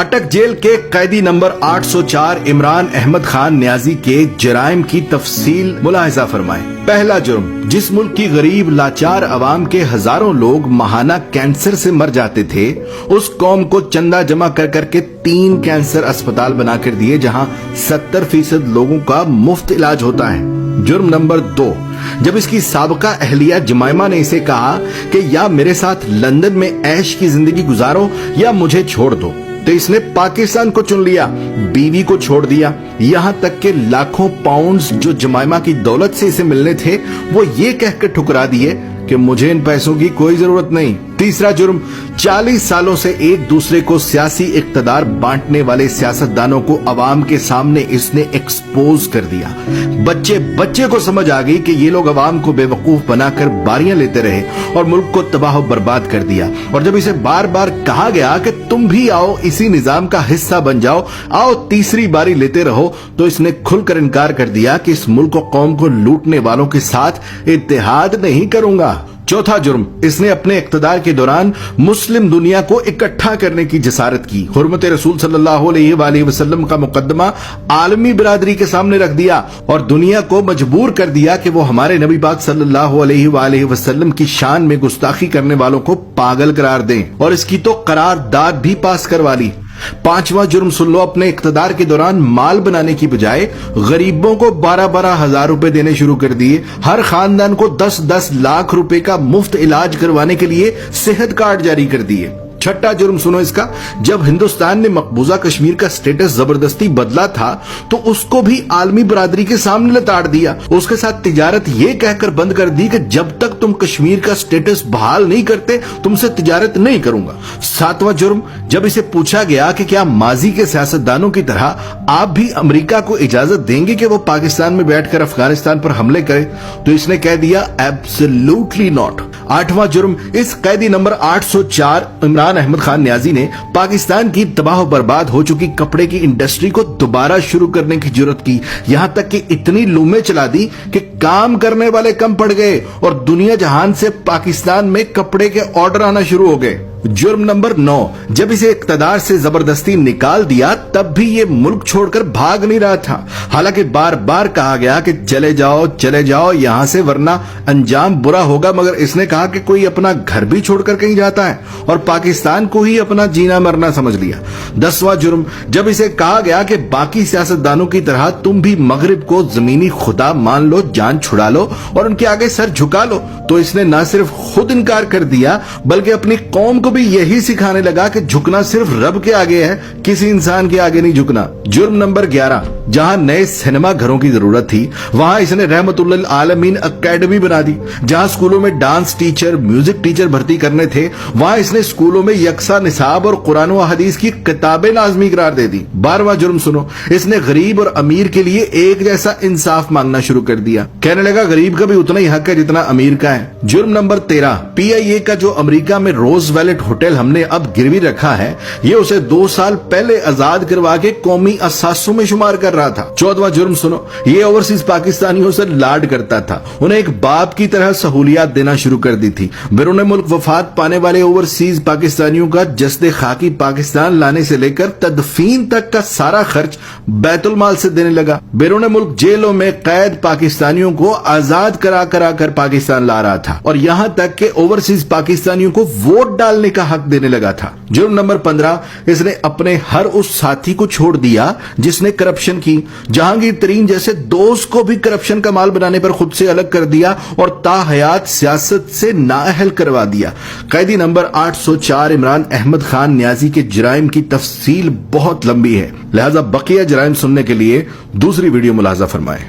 اٹک jail کے قیدی number 804 Imran Ahmad Khan نیازی کے جرائم کی تفصیل ملاحظہ فرمائیں۔ پہلا جرم، جس ملک کی غریب لاچار عوام کے ہزاروں لوگ ماہانہ کینسر سے مر جاتے تھے، اس قوم کو چندہ جمع کر کر کے 3 کینسر اسپتال بنا کر دیے جہاں 70% لوگوں کا مفت علاج ہوتا ہے۔ جرم نمبر 2، جب اس کی سابقہ اہلیہ جمائمہ نے اسے کہا کہ یا میرے ساتھ لندن میں عیش کی زندگی گزارو یا مجھے چھوڑ دو، تو اس نے پاکستان کو چن لیا، بیوی کو چھوڑ دیا، یہاں تک کہ لاکھوں پاؤنڈز جو جمائمہ کی دولت سے اسے ملنے تھے وہ یہ کہہ کر ٹھکرا دیے کہ مجھے ان پیسوں کی کوئی ضرورت نہیں۔ تیسرا جرم، 40 سالوں سے ایک دوسرے کو سیاسی اقتدار بانٹنے والے سیاستدانوں کو عوام کے سامنے اس نے ایکسپوز کر دیا۔ بچے کو سمجھ آ گئی کہ یہ لوگ عوام کو بے وقوف بنا کر باریاں لیتے رہے اور ملک کو تباہ و برباد کر دیا، اور جب اسے بار بار کہا گیا کہ تم بھی آؤ اسی نظام کا حصہ بن جاؤ، آؤ تیسری باری لیتے رہو، تو اس نے کھل کر انکار کر دیا کہ اس ملک و قوم کو لوٹنے والوں کے ساتھ اتحاد نہیں کروں گا۔ چوتھا جرم، اس نے اپنے اقتدار کے دوران مسلم دنیا کو اکٹھا کرنے کی جسارت کی، حرمت رسول صلی اللہ علیہ وآلہ وسلم کا مقدمہ عالمی برادری کے سامنے رکھ دیا اور دنیا کو مجبور کر دیا کہ وہ ہمارے نبی پاک صلی اللہ علیہ وآلہ وسلم کی شان میں گستاخی کرنے والوں کو پاگل قرار دیں، اور اس کی تو قرارداد بھی پاس کروا لی۔ پانچواں جرم سن لو، اپنے اقتدار کے دوران مال بنانے کی بجائے غریبوں کو 12 ہزار روپے دینے شروع کر دیے، ہر خاندان کو 10 لاکھ روپے کا مفت علاج کروانے کے لیے صحت کارڈ جاری کر دیے۔ چھٹا جرم سنو اس کا، جب ہندوستان نے مقبوضہ کشمیر کا سٹیٹس زبردستی بدلا تھا تو اس کو بھی عالمی برادری کے سامنے لتاڑ دیا، اس کے ساتھ تجارت یہ کہہ کر بند کر دی کہ جب تک تم کشمیر کا سٹیٹس بحال نہیں کرتے تم سے تجارت نہیں کروں گا۔ ساتواں جرم، جب اسے پوچھا گیا کہ کیا ماضی کے سیاستدانوں کی طرح آپ بھی امریکہ کو اجازت دیں گے کہ وہ پاکستان میں بیٹھ کر افغانستان پر حملے کرے، تو اس نے کہہ دیا ایبسلیوٹلی ناٹ۔ آٹھواں جرم، اس قیدی نمبر 804 عمران احمد خان نیازی نے پاکستان کی تباہ و برباد ہو چکی کپڑے کی انڈسٹری کو دوبارہ شروع کرنے کی جرات کی، یہاں تک کہ اتنی لومیں چلا دی کہ کام کرنے والے کم پڑ گئے اور دنیا جہان سے پاکستان میں کپڑے کے آرڈر آنا شروع ہو گئے۔ جرم نمبر 9، جب اسے اقتدار سے زبردستی نکال دیا تب بھی یہ ملک چھوڑ کر بھاگ نہیں رہا تھا، حالانکہ بار بار کہا گیا کہ چلے جاؤ یہاں سے ورنہ انجام برا ہوگا، مگر اس نے کہا کہ کوئی اپنا گھر بھی چھوڑ کر کہیں جاتا ہے اور پاکستان کو ہی اپنا جینا مرنا سمجھ لیا۔ 10واں جرم، جب اسے کہا گیا کہ باقی سیاستدانوں کی طرح تم بھی مغرب کو زمینی خدا مان لو، جان چھڑا لو اور ان کے آگے سر جھکا لو، تو اس نے نہ صرف خود انکار کر دیا بلکہ اپنی قوم کو بھی یہی سکھانے لگا کہ جھکنا صرف رب کے آگے ہے، کسی انسان کے آگے نہیں جھکنا۔ جرم نمبر 11، جہاں نئے سینما گھروں کی ضرورت تھی وہاں اس نے رحمت للعالمین اکیڈمی بنا دی، جہاں اسکولوں میں ڈانس ٹیچر، میوزک ٹیچر بھرتی کرنے تھے وہاں اس نے اسکولوں میں یکساں نصاب اور قرآن و حدیث کی کتابیں لازمی قرار دے دی۔ 12واں جرم سنو، اس نے غریب اور امیر کے لیے ایک جیسا انصاف مانگنا شروع کر دیا، کہنے لگا غریب کا بھی اتنا ہی حق ہے جتنا امیر کا ہے۔ جرم نمبر 13، PIA کا جو امریکہ میں روز ویلٹ ہوٹل ہم نے اب گروی رکھا ہے، یہ اسے 2 سال پہلے آزاد کروا کے قومی اثاثوں میں شمار کر رہا تھا۔ 14واں جرم سنو، یہ اوورسیز پاکستانیوں سے لاڈ کرتا تھا، انہیں ایک باپ کی طرح سہولیات دینا شروع کر دی تھی۔ بیرون ملک وفات پانے والے اوورسیز پاکستانیوں کا جسد خاکی پاکستان لانے سے لے کر تدفین تک کا سارا خرچ بیت المال سے دینے لگا۔ بیرون ملک جیلوں میں قید پاکستانیوں کو آزاد کرا کر پاکستان لا رہا تھا، اور یہاں تک کہ اوورسیز پاکستانیوں کو ووٹ ڈالنے کا حق دینے لگا تھا۔ جرم نمبر 15، اس نے اپنے ہر اس ساتھی کو چھوڑ دیا جس نے کرپشن کی، جہانگیر ترین جیسے دوست کو بھی کرپشن کا مال بنانے پر خود سے الگ کر دیا اور تا حیات سیاست سے نااہل کروا دیا۔ قیدی نمبر 804 عمران احمد خان نیازی کے جرائم کی تفصیل بہت لمبی ہے، لہذا بقیہ جرائم سننے کے لیے دوسری ویڈیو ملاحظہ فرمائیں۔